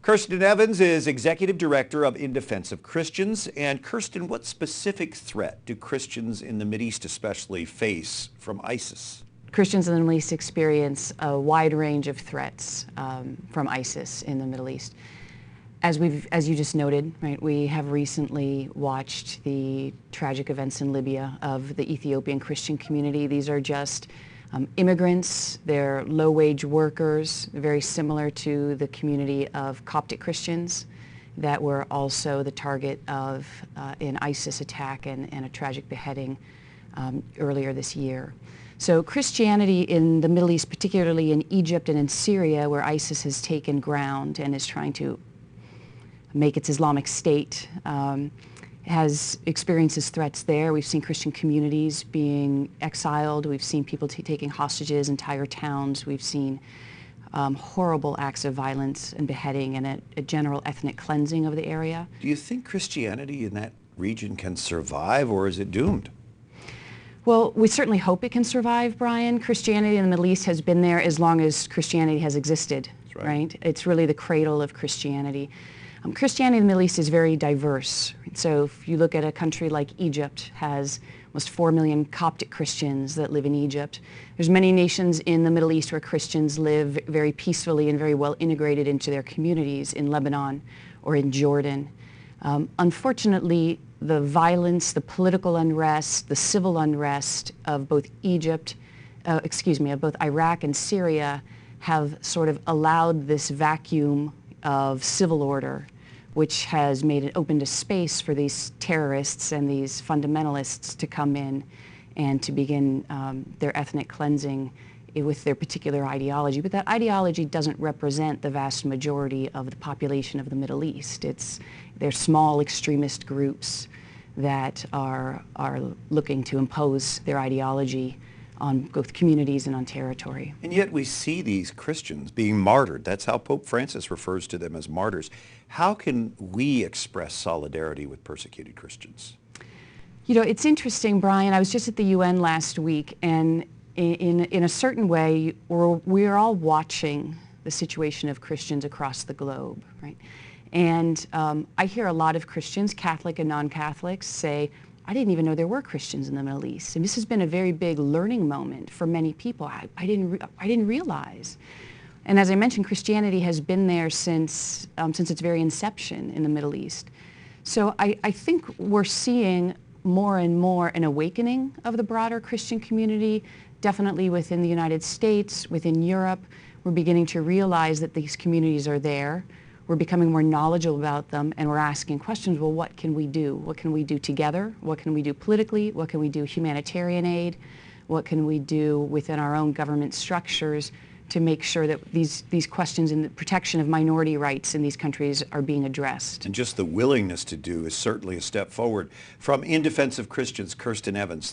Kirsten Evans is Executive Director of In Defense of Christians. And Kirsten, what specific threat do Christians in the Mideast especially face from ISIS? Christians in the Middle East experience a wide range of threats from ISIS in the Middle East. As you just noted, right, we have recently watched the tragic events in Libya of the Ethiopian Christian community. These are just immigrants, they're low-wage workers, very similar to the community of Coptic Christians that were also the target of an ISIS attack and a tragic beheading earlier this year. So Christianity in the Middle East, particularly in Egypt and in Syria, where ISIS has taken ground and is trying to make its Islamic State, has experiences threats there. We've seen Christian communities being exiled. We've seen people taking hostages, entire towns. We've seen horrible acts of violence and beheading and a general ethnic cleansing of the area. Do you think Christianity in that region can survive, or is it doomed? Well, we certainly hope it can survive, Brian. Christianity in the Middle East has been there as long as Christianity has existed, right? It's really the cradle of Christianity. Christianity in the Middle East is very diverse. So if you look at a country like Egypt, has almost 4 million Coptic Christians that live in Egypt. There's many nations in the Middle East where Christians live very peacefully and very well integrated into their communities, in Lebanon or in Jordan. Unfortunately, the violence, the political unrest, the civil unrest of both of both Iraq and Syria have sort of allowed this vacuum of civil order, which has made it open to space for these terrorists and these fundamentalists to come in and to begin their ethnic cleansing with their particular ideology. But that ideology doesn't represent the vast majority of the population of the Middle East. They're small extremist groups that are looking to impose their ideology on both communities and on territory. And yet we see these Christians being martyred. That's how Pope Francis refers to them, as martyrs. How can we express solidarity with persecuted Christians? You know, it's interesting, Brian. I was just at the UN last week, and in a certain way, we're all watching the situation of Christians across the globe, right? And I hear a lot of Christians, Catholic and non-Catholics, say, I didn't even know there were Christians in the Middle East. And this has been a very big learning moment for many people. I didn't realize. And as I mentioned, Christianity has been there since its very inception in the Middle East. So I think we're seeing more and more an awakening of the broader Christian community, definitely within the United States, within Europe. We're beginning to realize that these communities are there. We're becoming more knowledgeable about them, and we're asking questions, well, what can we do? What can we do together? What can we do politically? What can we do humanitarian aid? What can we do within our own government structures to make sure that these questions in the protection of minority rights in these countries are being addressed? And just the willingness to do is certainly a step forward. From In Defense of Christians, Kirsten Evans.